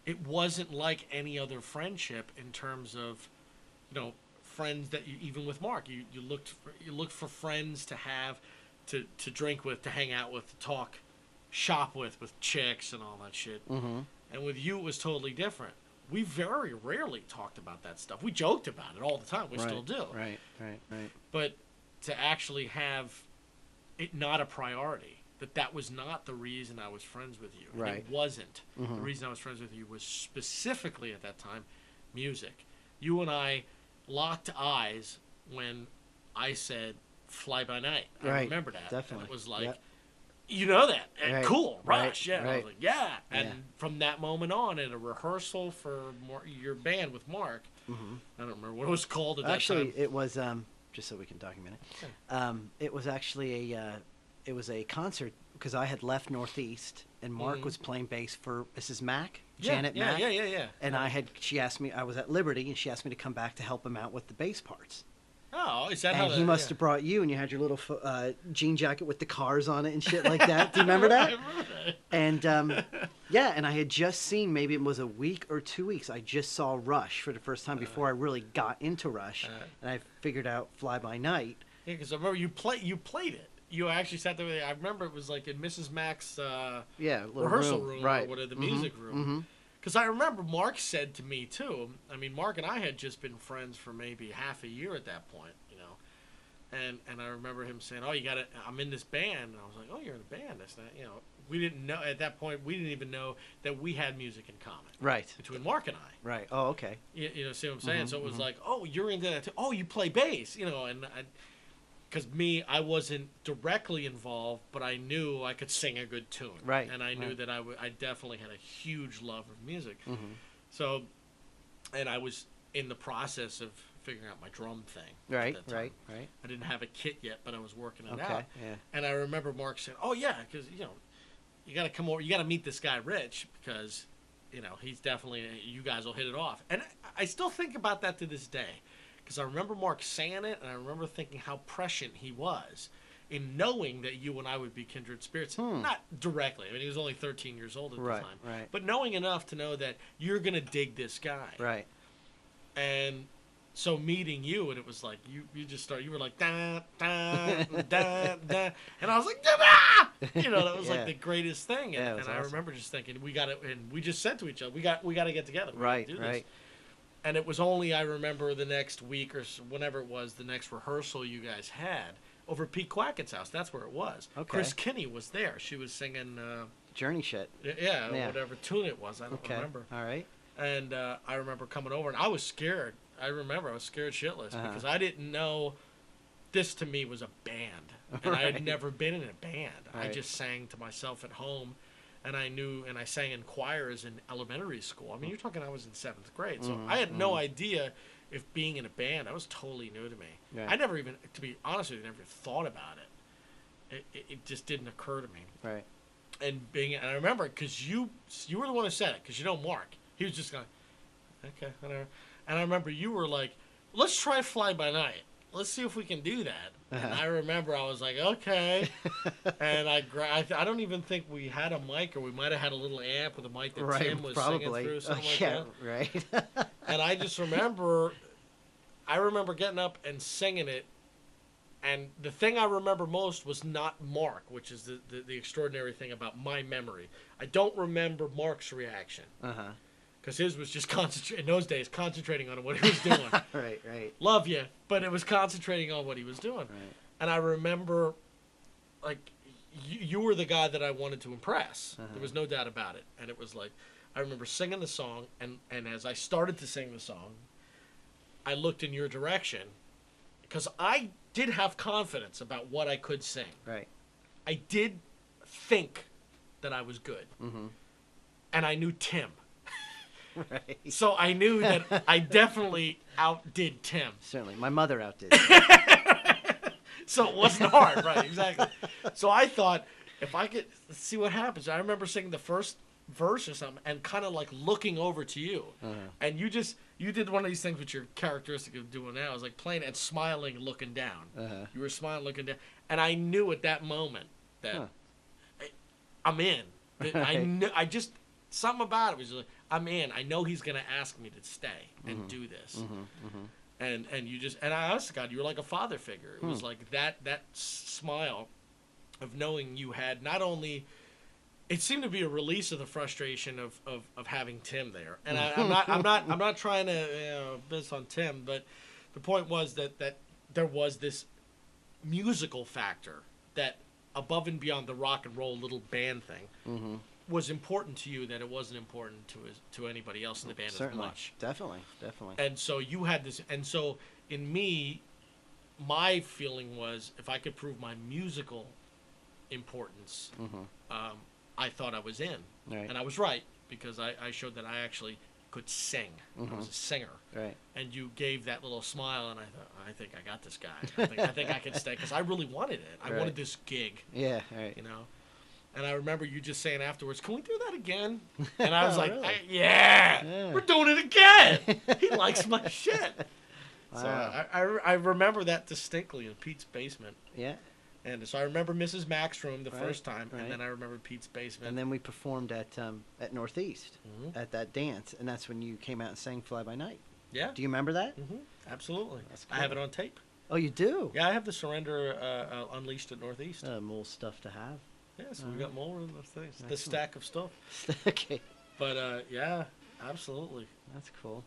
it wasn't like any other friendship in terms of, friends that you, even with Mark, you looked for friends to have, to drink with, to hang out with, to talk shop with chicks and all that shit. Mm-hmm. And with you, it was totally different. We very rarely talked about that stuff. We joked about it all the time. We still do. Right. But to actually have it not a priority, that was not the reason I was friends with you. And Right. it wasn't. Mm-hmm. The reason I was friends with you was specifically at that time music. You and I locked eyes when I said Fly By Night. I remember that. Definitely. And it was like, Yep. you know that. And Right. cool. Rush. Right. Yeah. I Right. was like, yeah. And Yeah. from that moment on, at a rehearsal for your band with Mark, Mm-hmm. I don't remember what it was called at Actually, that time. it was just so we can document it. It was actually a concert because I had left Northeast and Mark Mhm. was playing bass for Mrs. Mack, Yeah, Janet Mack. Yeah. And she asked me, I was at Liberty, and she asked me to come back to help him out with the bass parts. Oh, is that how And that, he must have brought you, and you had your little jean jacket with the cars on it and shit like that. Do you remember that? I remember that. And yeah, and I had just seen, maybe it was a week or 2 weeks, I just saw Rush for the first time before I really got into Rush, and I figured out Fly By Night. Yeah, because I remember you played it. You actually sat there. I remember it was like in Mrs. Mack's Little rehearsal room right? or whatever, the music room. Mm-hmm. Because I remember Mark said to me too. I mean, Mark and I had just been friends for maybe half a year at that point, and I remember him saying, "Oh, I'm in this band," and I was like, "Oh, you're in a band? That's not, We didn't know at that point. We didn't even know that we had music in common, Right. between Mark and I. Right. Oh, okay. See what I'm saying? Mhm, So it was like, oh, you're into that too. Oh, you play bass, and because I wasn't directly involved, but I knew I could sing a good tune. Right, And I knew right. that I definitely had a huge love of music. Mm-hmm. So, and I was in the process of figuring out my drum thing. at Right. that time. Right. I didn't have a kit yet, but I was working it Okay. out. Yeah. And I remember Mark saying, "Oh yeah, because you got to come over. You got to meet this guy Rich because he's definitely, you guys will hit it off." And I still think about that to this day because I remember Mark saying it, and I remember thinking how prescient he was in knowing that you and I would be kindred spirits. Not directly. I mean, he was only 13 years old at the time. Right. But knowing enough to know that you're gonna dig this guy. Right. And so meeting you, and it was like you just started. You were like da da da da, and I was like da. That was like the greatest thing. And, Yeah, it was and I awesome. remember just thinking, we got it, and we just said to each other, we got to get together. We gotta Right. do this. Right. And it was only, I remember, the next week or whenever it was, the next rehearsal you guys had over at Pete Quackett's house. That's where it was. Okay. Chris Kinney was there. She was singing, Journey shit. yeah, whatever tune it was. I don't Okay. remember. All right. And I remember coming over, and I was scared. I remember I was scared shitless because I didn't know this to me was a band. And I had never been in a band. I Right. just sang to myself at home. And I sang in choirs in elementary school. I mean, you're talking I was in 7th grade. So I had no idea if being in a band, that was totally new to me. Right. I never even, to be honest with you, never thought about it. It just didn't occur to me. Right. And I remember, because you were the one who said it, because Mark. He was just going, okay, whatever. And I remember you were like, let's try Fly By Night. Let's see if we can do that. And I remember I was like, okay. And I don't even think we had a mic, or we might have had a little amp with a mic that Tim was singing through, something like that. Right. And I just remember getting up and singing it. And the thing I remember most was not Mark, which is the extraordinary thing about my memory. I don't remember Mark's reaction. Uh-huh. Because his was just in those days, concentrating on what he was doing. Right. Love you, but it was concentrating on what he was doing. Right. And I remember, like, you were the guy that I wanted to impress. There was no doubt about it. And it was like, I remember singing the song, and as I started to sing the song, I looked in your direction, because I did have confidence about what I could sing. Right. I did think that I was good. Mm-hmm. And I knew Tim. Right. So I knew that I definitely outdid Tim. Certainly. My mother outdid. So it wasn't hard, right? Exactly. So I thought, if I could see what happens. I remember singing the first verse or something and kind of like looking over to you. And you did one of these things which you're characteristic of doing now, is like playing and smiling, looking down. You were smiling, looking down. And I knew at that moment that I'm in. That I knew, something about it was like, I'm in. I know he's gonna ask me to stay and do this. And you just, and I honest to God, you were like a father figure. It was like that smile of knowing you had not only, it seemed to be a release of the frustration of having Tim there. And I'm not trying to piss on Tim, but the point was that there was this musical factor that above and beyond the rock and roll little band thing was important to you, that it wasn't important to anybody else in the band as much. Definitely. And so you had this, and so in me, my feeling was if I could prove my musical importance, I thought I was in. Right. And I was right, because I showed that I actually could sing. I was a singer. Right. And you gave that little smile, and I thought, I think I got this guy. I think I can stay, because I really wanted it. I wanted this gig. Yeah, right. You know? And I remember you just saying afterwards, can we do that again? And I was like, really? yeah, we're doing it again. He likes my shit. Wow. So I remember that distinctly in Pete's basement. Yeah. And so I remember Mrs. Mack's room the Right, first time, right. and then I remember Pete's basement. And then we performed at Northeast at that dance, and that's when you came out and sang "Fly by Night." Yeah. Do you remember that? Absolutely. That's I have cool. it on tape. Oh, you do? Yeah, I have the Surrender Unleashed at Northeast. More stuff to have. Yeah, so we got more of those things. The Excellent. stack of stuff. Okay. But yeah, absolutely. That's cool.